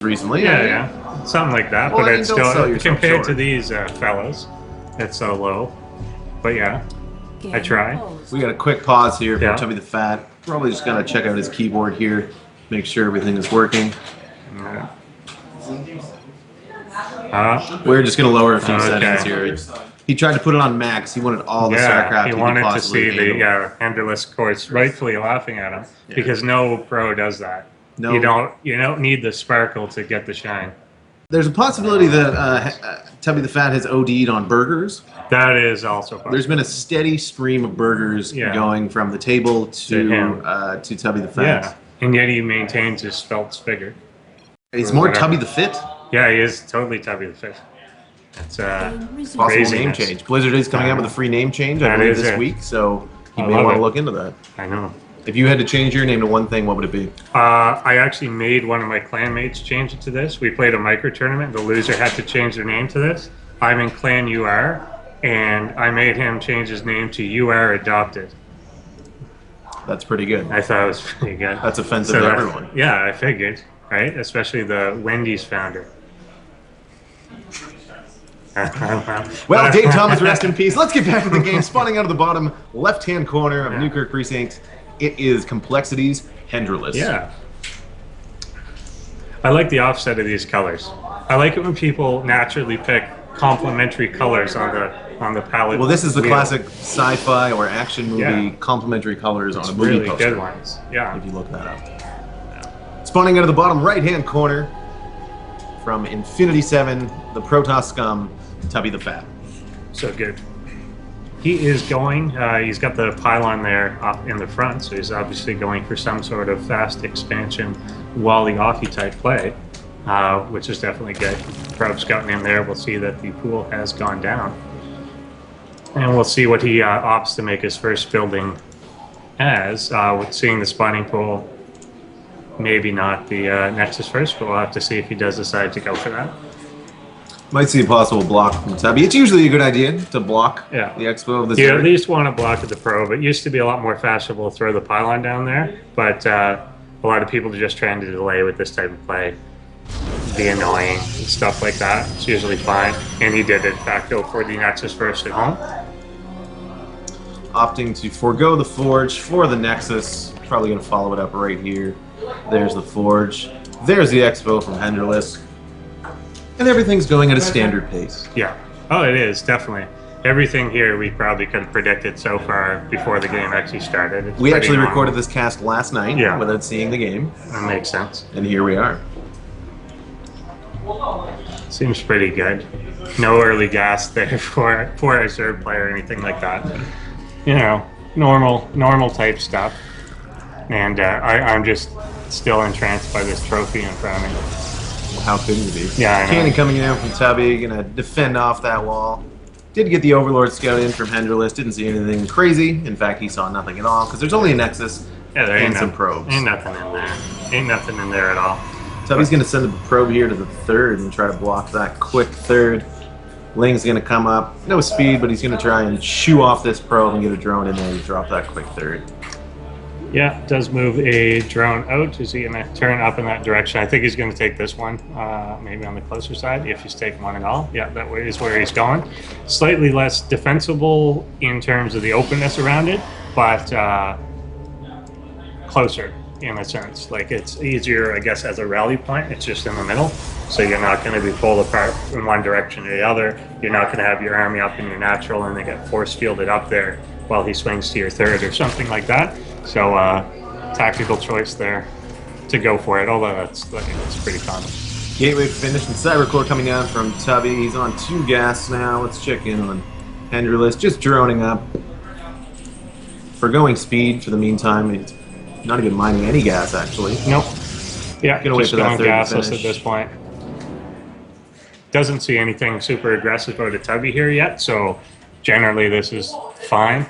recently. Yeah, something like that. Well, but I mean, it's don't sell still yourself compared short. to these fellas, it's so low. But yeah, I try. We got a quick pause here for Yeah. TubbytheFat. Probably just gonna check out his keyboard here, make sure everything is working. We're just gonna lower a few settings here. He tried to put it on max. He wanted all the StarCraft he he wanted could to possibly see handle. the Hendralisk course, rightfully laughing at him because no pro does that. No. You don't need the sparkle to get the shine. There's a possibility that TubbytheFat has OD'd on burgers. That is also possible. There's been a steady stream of burgers going from the table to TubbytheFat. Yeah, and yet he maintains his svelte figure. He's more TubbytheFit. Yeah, he is totally TubbytheFat. It's possible name change. Blizzard is coming out with a free name change, I believe, this week, so you may want to look into that. I know. If you had to change your name to one thing, what would it be? I actually made one of my clan mates change it to this. We played a micro tournament. The loser had to change their name to this. I'm in clan UR, and I made him change his name to UR Adopted. That's pretty good. I thought it was pretty good. That's offensive to everyone. Yeah, I figured, right? Especially the Wendy's founder. Well, Dave Thomas, rest in peace. Let's get back to the game. Spawning out of the bottom left-hand corner of Newkirk Precinct, it is Complexity's Hendralisk. Yeah. I like the offset of these colors. I like it when people naturally pick complementary colors on the palette. Well, this is the classic sci-fi or action movie complementary colors on a movie really poster. Good ones. Yeah. If you look that up. Spawning out of the bottom right-hand corner from Infinity 7, the Protoss scum, TubbytheFat. So good. He is going, he's got the pylon there up in the front, so he's obviously going for some sort of fast expansion Wally-Offy type play, which is definitely good. Probe scouting in there, we'll see that the pool has gone down. And we'll see what he opts to make his first building as, with seeing the spawning pool. Maybe not the Nexus first, but we'll have to see if he does decide to go for that. Might see a possible block from Tubby. It's usually a good idea to block the expo of this You at least want to block at the probe. It used to be a lot more fashionable to throw the pylon down there, but a lot of people are just trying to delay with this type of play. Be annoying and stuff like that. It's usually fine. And he did, in fact, go for the Nexus first at home. Opting to forego the Forge for the Nexus. Probably going to follow it up right here. There's the Forge. There's the expo from Hendralisk. And everything's going at a standard pace. Yeah. Oh, it is, definitely. Everything here we probably could have predicted so far before the game actually started. We actually recorded this cast last night without seeing the game. That makes sense. And here we are. Seems pretty good. No early gas there for a third player or anything like that. You know, normal type stuff. And I'm just still entranced by this trophy in front of me. Well, how couldn't you be? Yeah, I know. Cannon coming in from Tubby, gonna defend off that wall. Did get the Overlord Scout in from Hendralisk, didn't see anything crazy. In fact, he saw nothing at all, because there's only a Nexus and some probes. Ain't nothing in there. Ain't nothing in there at all. Tubby's gonna send the probe here to the third and try to block that quick third. Ling's gonna come up, no speed, but he's gonna try and shoo off this probe and get a drone in there to drop that quick third. Yeah, does move a drone out. Is he going to turn up in that direction? I think he's going to take this one, maybe on the closer side, if he's taking one at all. Yeah, that way is where he's going. Slightly less defensible in terms of the openness around it, but closer in a sense. Like, it's easier, I guess, as a rally point. It's just in the middle, so you're not going to be pulled apart in one direction or the other. You're not going to have your army up in your natural and they get force fielded up there while he swings to your third or something like that. So tactical choice there to go for it, although that's pretty common. Gateway finished and Cybercore coming down from Tubby. He's on 2 gas now. Let's check in on Hendralisk, just droning up. Forgoing speed for the meantime. He's not even mining any gas, actually. Nope. Yeah, gonna wait for that third gasless at this point. Doesn't see anything super aggressive out of Tubby here yet, so generally this is fine.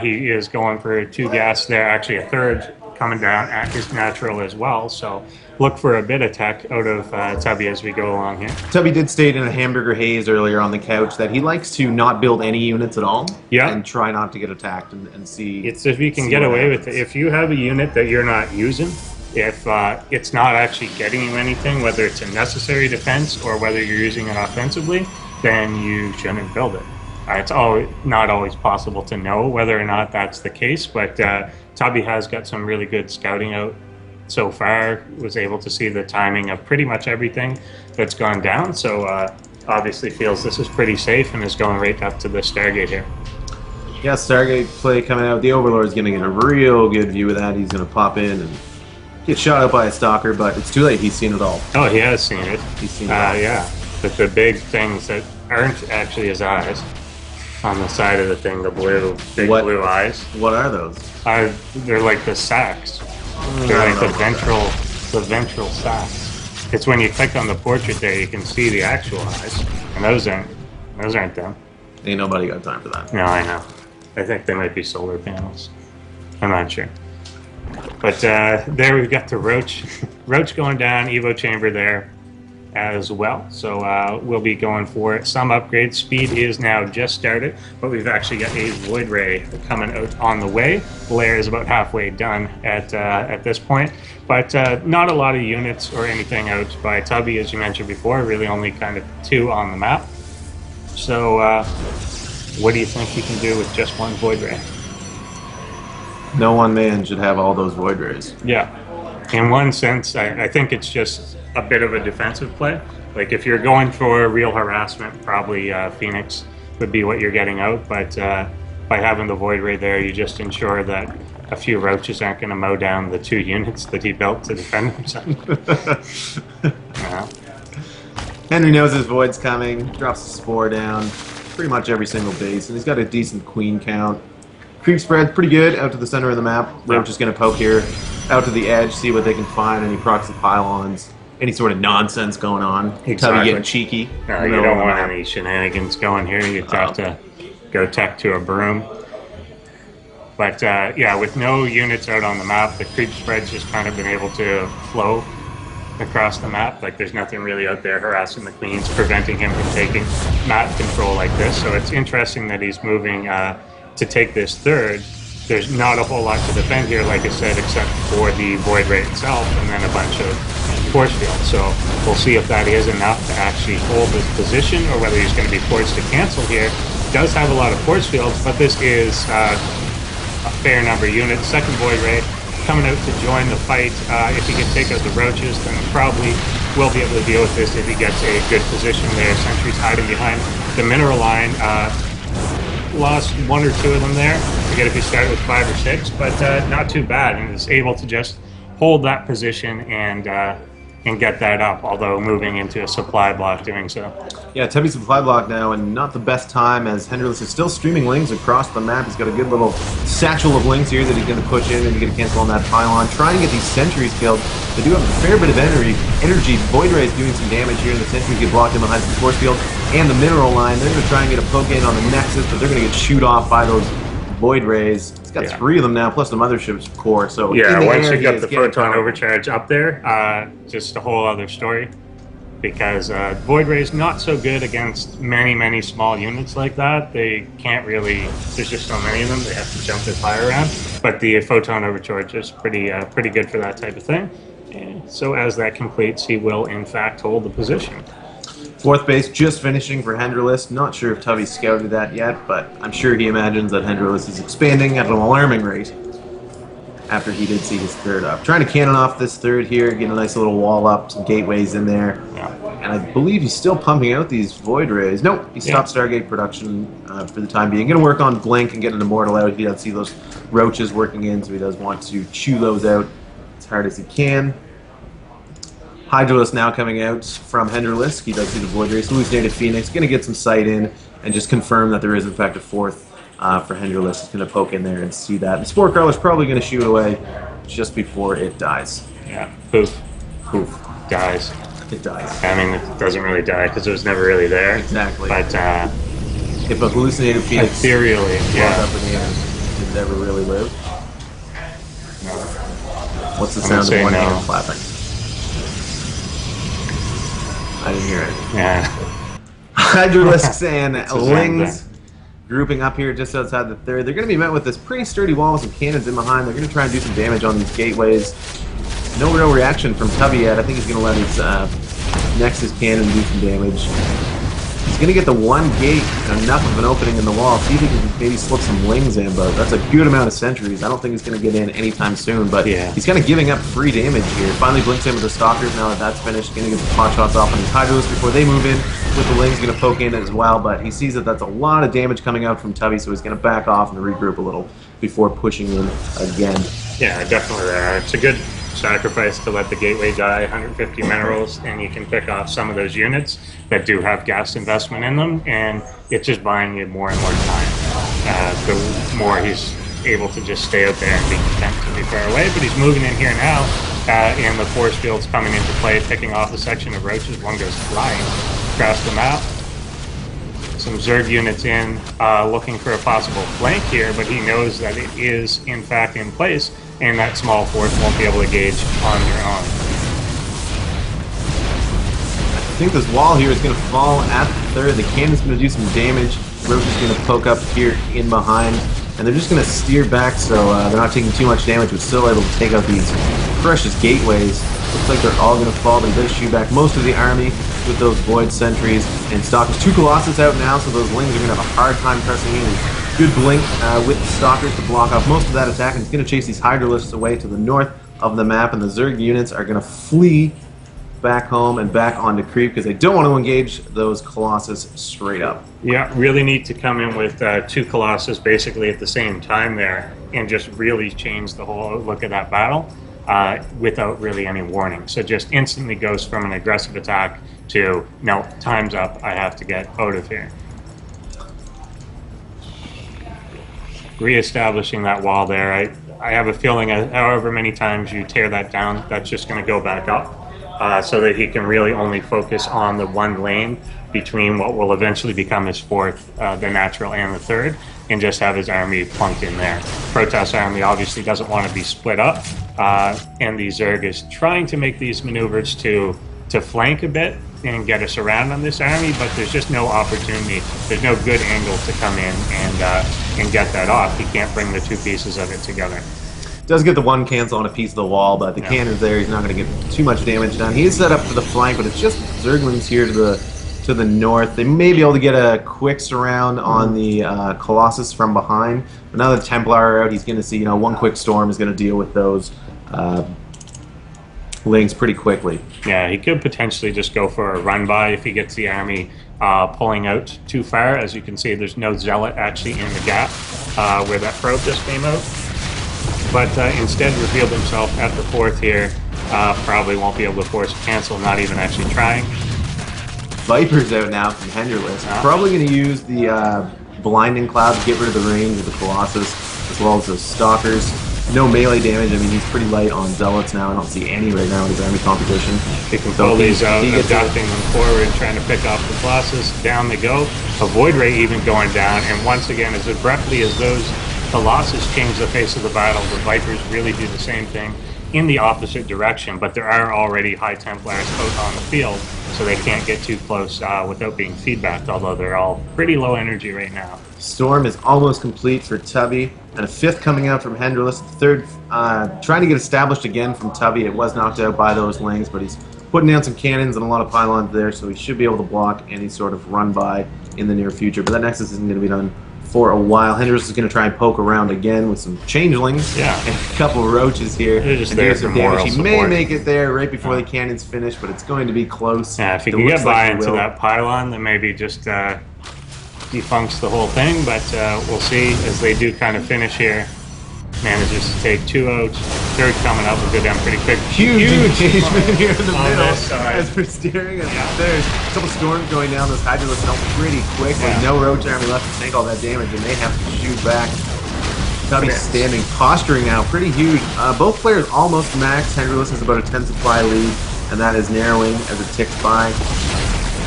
He is going for 2 gas there, actually a third coming down at his natural as well. So look for a bit of tech out of Tubby as we go along here. Tubby did state in a hamburger haze earlier on the couch that he likes to not build any units at all and try not to get attacked and see. It's if you can get away with it. If you have a unit that you're not using, If it's not actually getting you anything, whether it's a necessary defense or whether you're using it offensively, then you shouldn't build it. It's not always possible to know whether or not that's the case, but Tubby has got some really good scouting out so far, was able to see the timing of pretty much everything that's gone down, so obviously feels this is pretty safe and is going right up to the Stargate here. Yeah, Stargate play coming out. The Overlord's going to get a real good view of that. He's going to pop in and get shot out by a stalker, but it's too late. He's seen it all. Oh, he has seen it. He's seen it all. Yeah, but the big things that aren't actually his eyes on the side of the thing, the big blue eyes. What are those? They're like the sacs. They're like the ventral sacs. It's when you click on the portrait there, you can see the actual eyes, and those aren't them. Ain't nobody got time for that. No, I know. I think they might be solar panels. I'm not sure. But there we've got the Roach going down, Evo chamber there as well. So we'll be going for some upgrades. Speed is now just started, but we've actually got a Void Ray coming out on the way. Lair is about halfway done at this point, but not a lot of units or anything out by Tubby, as you mentioned before. Really only kind of 2 on the map. So what do you think you can do with just 1 Void Ray? No one man should have all those Void Rays. Yeah. In one sense, I think it's just a bit of a defensive play. Like if you're going for real harassment, probably Phoenix would be what you're getting out. But by having the Void Ray there, you just ensure that a few roaches aren't going to mow down the 2 units that he built to defend himself. Yeah. Henry knows his Void's coming, drops the Spore down, pretty much every single base, and he's got a decent queen count. Creep spread's pretty good out to the center of the map. Roach is going to poke here out to the edge, see what they can find, any proxy pylons, any sort of nonsense going on. Exactly. Tubby getting cheeky. No, you don't want any shenanigans going here. You'd have to go tech to a broom. But yeah, with no units out on the map, the creep spread's just kind of been able to flow across the map. Like there's nothing really out there harassing the queens, preventing him from taking map control like this. So it's interesting that he's moving to take this third. There's not a whole lot to defend here, like I said, except for the Void Ray itself and then a bunch of force fields. So we'll see if that is enough to actually hold his position or whether he's going to be forced to cancel here. Does have a lot of force fields, but this is a fair number of units. Second Void Ray coming out to join the fight. If he can take out the roaches, then probably will be able to deal with this if he gets a good position there. Sentry's hiding behind the mineral line. Lost 1 or 2 of them there. I forget if he started with 5 or 6, but not too bad, and is able to just hold that position and get that up, although moving into a supply block doing so. Yeah, Tubby supply block now, and not the best time as Hendralisk is still streaming lings across the map. He's got a good little satchel of lings here that he's going to push in and he's going to cancel on that pylon. Trying to get these sentries killed. They do have a fair bit of energy. Void Ray is doing some damage here, and the sentries get blocked in behind some force field and the mineral line. They're going to try and get a poke in on the Nexus, but they're going to get shoot off by those Void Rays. He's got 3 of them now, plus the mothership's core. So yeah, once you got the photon overcharge up there, just a whole other story. Because Void Ray's not so good against many small units like that. They can't really. There's just so many of them. They have to jump this high around. But the photon overcharge is pretty good for that type of thing. And so as that completes, he will in fact hold the position. 4th base just finishing for Hendralisk. Not sure if Tubby scouted that yet, but I'm sure he imagines that Hendralisk is expanding at an alarming rate after he did see his 3rd up. Trying to cannon off this 3rd here, get a nice little wall up, some gateways in there. Yeah. And I believe he's still pumping out these Void Rays. Nope, he stopped Stargate production for the time being. Going to work on Blink and get an Immortal out. He does see those roaches working in, so he does want to chew those out as hard as he can. Hydralisk now coming out from Hendralisk. He does see the Void Rays. Hallucinated Phoenix. Going to get some sight in and just confirm that there is in fact a 4th for Hendralisk. He's going to poke in there and see that. And Spore Crawler's probably going to shoot away just before it dies. Yeah, poof. Poof. Dies. It dies. I mean, it doesn't really die because it was never really there. Exactly. But if a Hallucinated Phoenix ethereally, up in the air, did it ever really live? No. What's the sound of one hand clapping? I didn't hear it. Yeah. Hydralisks and Lings grouping up here just outside the 3rd. They're going to be met with this pretty sturdy wall with some cannons in behind. They're going to try and do some damage on these gateways. No real reaction from Tubby yet. I think he's going to let his Nexus cannon do some damage. He's going to get the one gate, enough of an opening in the wall. See if he can maybe slip some lings in, but that's a good amount of sentries. I don't think he's going to get in anytime soon, but he's kind of giving up free damage here. Finally blinks in with the Stalkers now that that's finished. Going to get the pot shots off on his Hydralisk before they move in with the lings. Going to poke in as well, but he sees that that's a lot of damage coming out from Tubby, so he's going to back off and regroup a little before pushing in again. Yeah, definitely there. It's a good sacrifice to let the gateway die, 150 minerals, and you can pick off some of those units that do have gas investment in them, and it's just buying you more and more time. The more he's able to just stay out there and be content to be far away, but he's moving in here now, and the force field's coming into play, picking off a section of roaches. One goes flying across the map. Some Zerg units in, looking for a possible flank here, but he knows that it is in fact in place, and that small force won't be able to gauge on their own. I think this wall here is going to fall at the third. The cannon's going to do some damage. Roach is going to poke up here in behind, and they're just going to steer back so they're not taking too much damage, but still able to take out these precious gateways. Looks like they're all going to fall. They does shoot back most of the army with those Void Sentries and Stalkers. 2 Colossus out now, so those Lings are going to have a hard time pressing in. Good blink with the Stalkers to block off most of that attack, and it's going to chase these Hydralisks away to the north of the map, and the Zerg units are going to flee back home and back onto Creep because they don't want to engage those Colossus straight up. Yeah, really need to come in with 2 Colossus basically at the same time there and just really change the whole look of that battle without really any warning. So just instantly goes from an aggressive attack to, no, time's up, I have to get out of here. Reestablishing that wall there, I have a feeling however many times you tear that down, that's just going to go back up. So that he can really only focus on the one lane between what will eventually become his fourth, the natural, and the third, and just have his army plunked in there. Protoss army obviously doesn't want to be split up, and the Zerg is trying to make these maneuvers to flank a bit and get us around on this army, but there's just no opportunity. There's no good angle to come in and get that off. He can't bring the 2 pieces of it together. Does get the 1 cancel on a piece of the wall, but the cannon's there. He's not going to get too much damage done. He is set up for the flank, but it's just Zerglings here to the north. They may be able to get a quick surround on the Colossus from behind. But now that the Templar are out, he's going to see, 1 quick storm is going to deal with those Lings pretty quickly. Yeah, he could potentially just go for a run by if he gets the army pulling out too far. As you can see, there's no Zealot actually in the gap where that probe just came out. But instead revealed himself at the 4th here. Probably won't be able to force a cancel, not even actually trying. Viper's out now from Hendralisk. Probably going to use the Blinding Cloud to get rid of the range of the Colossus, as well as the Stalkers. No melee damage. I mean, he's pretty light on Zealots now. I don't see any right now in his army composition. He can pull these out, adapting them forward, trying to pick off the Colossus. Down they go. A Void Ray even going down, and once again, as abruptly as those Colossus change the face of the battle, the Vipers really do the same thing in the opposite direction, but there are already High Templars out on the field, so they can't get too close without being feedbacked, although they're all pretty low energy right now. Storm is almost complete for Tubby, and a 5th coming out from Hendralisk. The 3rd trying to get established again from Tubby. It was knocked out by those Lings, but he's putting down some cannons and a lot of pylons there, so he should be able to block any sort of run by in the near future, but that Nexus isn't going to be done for a while. Hendralisk is going to try and poke around again with some changelings and a couple of roaches here. They're just there for moral He may make it there right before the cannon's finished, but it's going to be close. Yeah, if he can get by into that pylon, then maybe just defuncts the whole thing, but we'll see as they do kind of finish here. Manages to take 2 out. 3rd coming up will go down pretty quick. Huge engagement here in the middle as we're steering. There's a couple storms going down. Those Hydralisks out pretty quick with no Roach army left to take all that damage, and they have to shoot back. Tubby's standing, posturing now, pretty huge. Both players almost max. Hendralisk is about a 10 supply lead, and that is narrowing as it ticks by.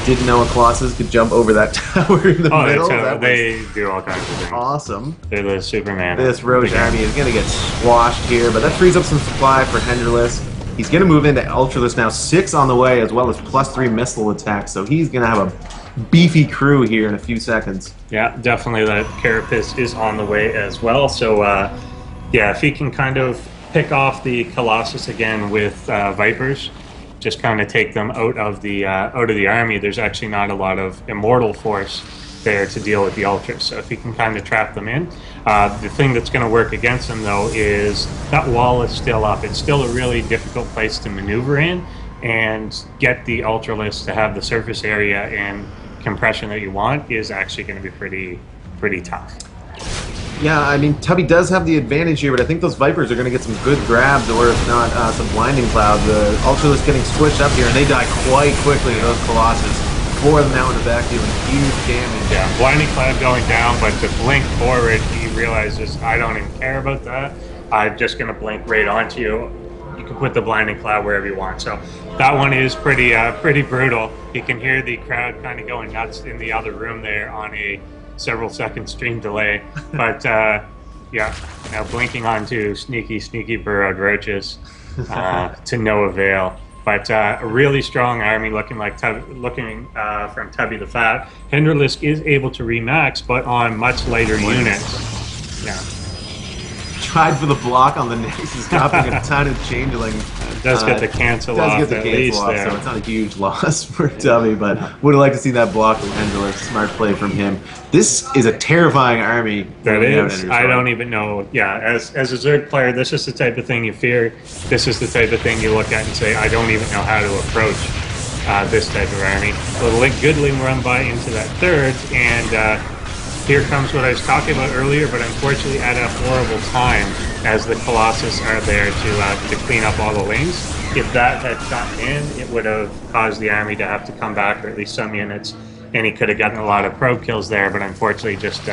Didn't know a Colossus could jump over that tower in the middle. They do all kinds of things. Awesome. They're the Superman. This Roach army is going to get squashed here, but that frees up some supply for Hendralisk. He's going to move into Ultralisk now, 6 on the way, as well as +3 missile attacks, so he's going to have a beefy crew here in a few seconds. Yeah, definitely that Carapace is on the way as well, so yeah, if he can kind of pick off the Colossus again with Vipers. Just kind of take them out of the army. There's actually not a lot of immortal force there to deal with the Ultras. So if you can kind of trap them in. The thing that's going to work against them, though, is that wall is still up. It's still a really difficult place to maneuver in and get the Ultralisk to have the surface area and compression that you want is actually going to be pretty tough. Yeah, I mean, Tubby does have the advantage here, but I think those Vipers are going to get some good grabs, or if not, some blinding cloud. The Ultralisk getting squished up here, and they die quite quickly to those Colossus. 4 of them now in the back dealing huge damage. Yeah, blinding cloud going down, but to blink forward, he realizes, I don't even care about that. I'm just going to blink right onto you. You can put the blinding cloud wherever you want. So that one is pretty brutal. You can hear the crowd kind of going nuts in the other room there on a several second stream delay. But yeah, now blinking onto sneaky burrowed roaches to no avail. But a really strong army looking from TubbytheFat. Hendralisk is able to remax, but on much later units. Yeah. Tried for the block on the Nexus, dropping a ton of changeling. Does get the cancel off at least there. So it's not a huge loss for Tubby, but would have liked to see that block from Hendralisk. Smart play from him. This is a terrifying army. That is. I don't even know. Yeah, as a Zerg player, this is the type of thing you fear. This is the type of thing you look at and say, I don't even know how to approach this type of army. So the good ling run by into that third, and here comes what I was talking about earlier, but unfortunately at a horrible time as the Colossus are there to clean up all the lanes. If that had gotten in, it would have caused the army to have to come back, or at least some units, and he could have gotten a lot of probe kills there, but unfortunately just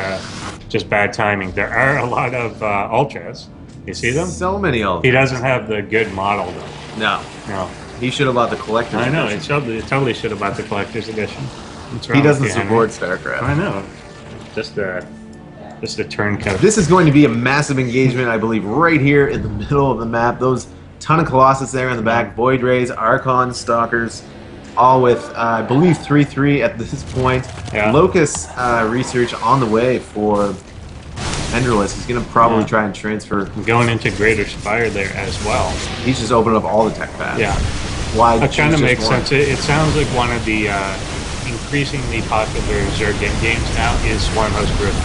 bad timing. There are a lot of Ultras. You see them? So many Ultras. He doesn't have the good model, though. No. He should have bought the Collector's Edition. I know, he totally should have bought the Collector's Edition. He doesn't support StarCraft. I know. Just a turncoat. This is going to be a massive engagement, I believe, right here in the middle of the map. Those ton of Colossus there in the back, Void Rays, Archons, Stalkers, all with, I believe, 3-3 at this point. Yeah. Locust research on the way for Hendralisk. He's going to probably try and transfer. Going into Greater Spire there as well. He's just opened up all the tech paths. Yeah. Why? That kind of makes sense. It sounds like one of the increasingly popular Zerg games now is Swarmhouse Group.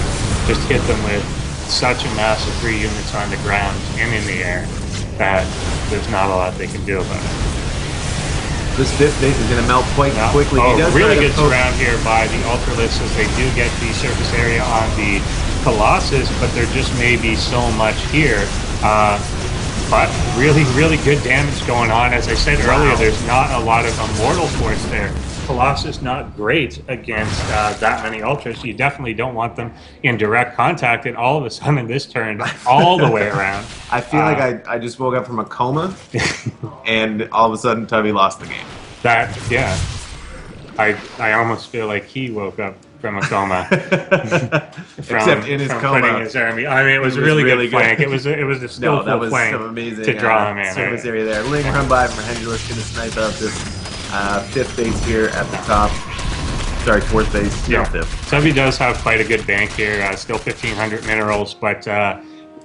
Just hit them with such a massive free units on the ground and in the air that there's not a lot they can do about it. This fifth base is going to melt quite quickly. Oh, really good surround here by the Ultralisk as they do get the surface area on the Colossus, but there just may be so much here. But really good damage going on. As I said earlier, there's not a lot of immortal force there. Colossus not great against that many Ultras. You definitely don't want them in direct contact, and all of a sudden this turned all the way around. I feel like I just woke up from a coma, and all of a sudden Tubby lost the game. I almost feel like he woke up from a coma. Except in his coma. Putting his army. I mean, it was a really good flank. It was a skillful flank to draw him in. Surface area there. Link run by from Hendralisk, going to snipe out this fifth base here at the top. Sorry, fourth base. Yeah, fifth. Tubby does have quite a good bank here. Still 1,500 minerals, but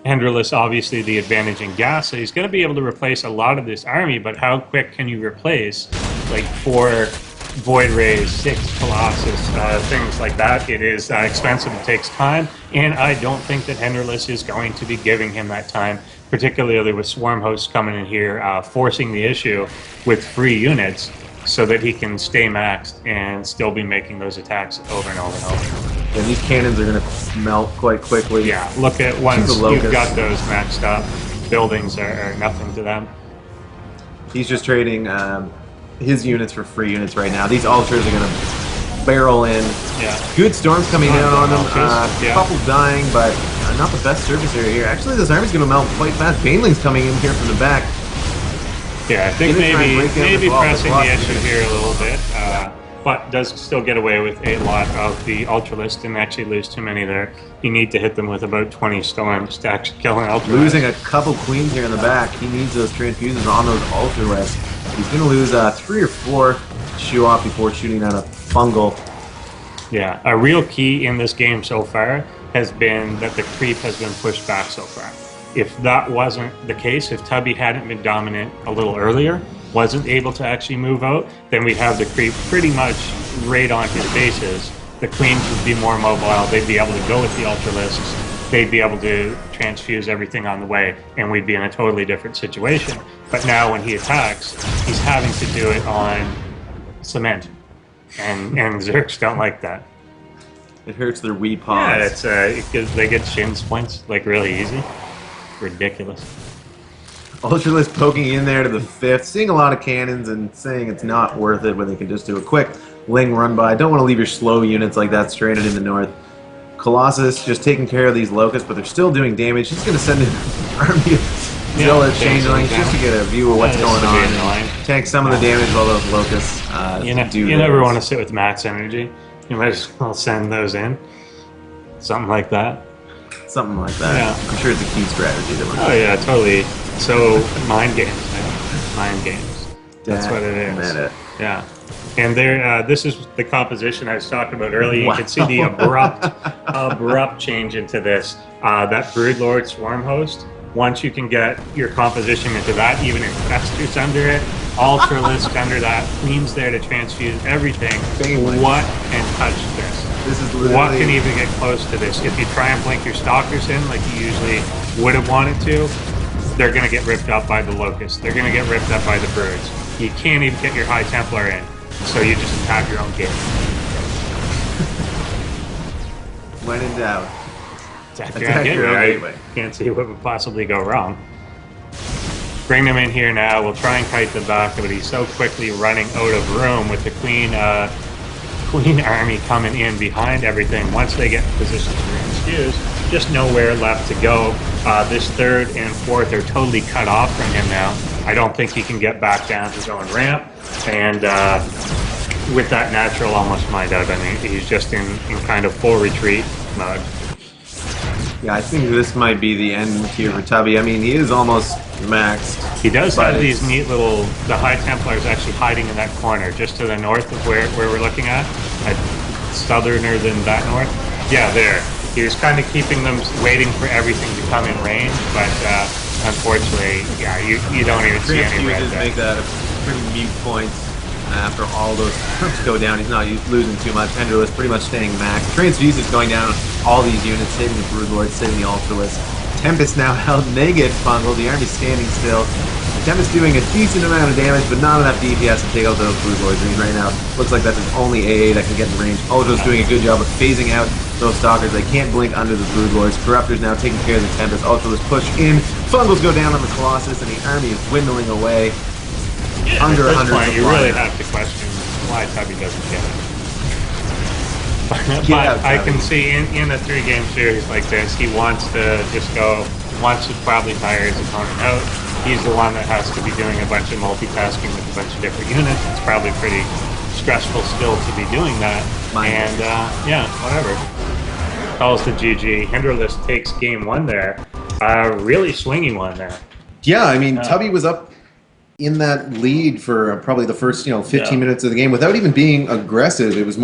Hendralisk obviously the advantage in gas, so he's going to be able to replace a lot of this army. But how quick can you replace like 4 Void Rays, 6 Colossus, things like that? It is expensive. It takes time, and I don't think that Hendralisk is going to be giving him that time, particularly with Swarm Hosts coming in here, forcing the issue with free units so that he can stay maxed and still be making those attacks over and over and over. And these cannons are going to melt quite quickly. Yeah, look at once you've got those maxed up, buildings are nothing to them. He's just trading his units for free units right now. These Ultras are going to barrel in. Yeah. Good storms coming down on them. Couple dying, but not the best surface area here. Actually, this army's going to melt quite fast. Baneling's coming in here from the back. Yeah, I think maybe pressing the issue here a little bit, but does still get away with a lot of the Ultralisk. Didn't actually lose too many there. You need to hit them with about 20 storms to actually kill an Ultralisk. Losing a couple queens here in the back. He needs those transfusions on those Ultralisks. He's going to lose 3 or 4 shoe off before shooting out a fungal. Yeah, a real key in this game so far has been that the creep has been pushed back so far. if that wasn't the case, if Tubby hadn't been dominant a little earlier, wasn't able to actually move out, then we'd have the creep pretty much right on his bases. The queens would be more mobile. They'd be able to go with the ultralisks. They'd be able to transfuse everything on the way, and we'd be in a totally different situation. But now when he attacks, he's having to do it on cement, and Zerks don't like that. It hurts their wee paws. Yeah, they get shin splints like really easy. Ridiculous. Ultralisk poking in there to the 5th, seeing a lot of cannons and saying it's not worth it when they can just do a quick Ling run by. Don't want to leave your slow units like that stranded in the north. Colossus just taking care of these locusts, but they're still doing damage. He's going to send an army of Zilla changelings just to get a view of what's going on. And tank some of the damage while those locusts you never want to sit with max energy. You might as well send those in. Something like that. Something like that. Yeah. I'm sure it's a key strategy. Oh yeah, totally. So mind games, man. Mind games. That's what it is. Yeah. And there, this is the composition I was talking about earlier. You can see the abrupt change into this. That Broodlord Swarm Host. Once you can get your composition into that, even Infestors under it, Ultralisk under that, Queen's there to transfuse everything. What can touch this? This is literally... What can even get close to this? If you try and blink your Stalkers in like you usually would have wanted to, they're going to get ripped up by the Locusts. They're going to get ripped up by the Broods. You can't even get your High Templar in, so you just attack your own game. When in doubt, attack your own gateway. Can't see what would possibly go wrong. Bring them in here now. We'll try and kite the back, but he's so quickly running out of room with the Queen army coming in behind everything. Once they get in position to transfuse, just nowhere left to go. This 3rd and 4th are totally cut off from him now. I don't think he can get back down his own ramp, and with that natural almost mind out, I mean, he's just in kind of full retreat mode. Yeah, I think this might be the end here for Tubby. I mean, he is almost maxed. He does have these neat little... The High Templar is actually hiding in that corner, just to the north of where we're looking at. Southerner than that north. Yeah, there. He was kind of keeping them waiting for everything to come in range, but unfortunately, yeah, you don't even see any red there. Make that a pretty mute point. After all those go down, he's not losing too much. Hendralisk pretty much staying max. Transfuse is going down all these units, saving the Broodlord, saving the Ultralisk. Tempest now held negative Fungal. The army's standing still. Tempest doing a decent amount of damage, but not enough DPS to take out those Broodlords. I mean, right now, looks like that's his only AA that can get in range. Ultra's doing a good job of phasing out those Stalkers. They can't blink under the Broodlords. Corruptor's now taking care of the Tempest. Ultralisk push in. Fungals go down on the Colossus, and the army is dwindling away. Yeah, under 100 you really have to question why Tubby doesn't get it. But I can see in a 3-game series like this, he wants to just go, wants to probably tire his opponent out. He's the one that has to be doing a bunch of multitasking with a bunch of different units. It's probably pretty stressful still to be doing that. And yeah, whatever. Calls to GG. Hendralisk takes game 1 there. Really swingy one there. Yeah, I mean, Tubby was up in that lead for probably the first 15 minutes of the game without even being aggressive. It was more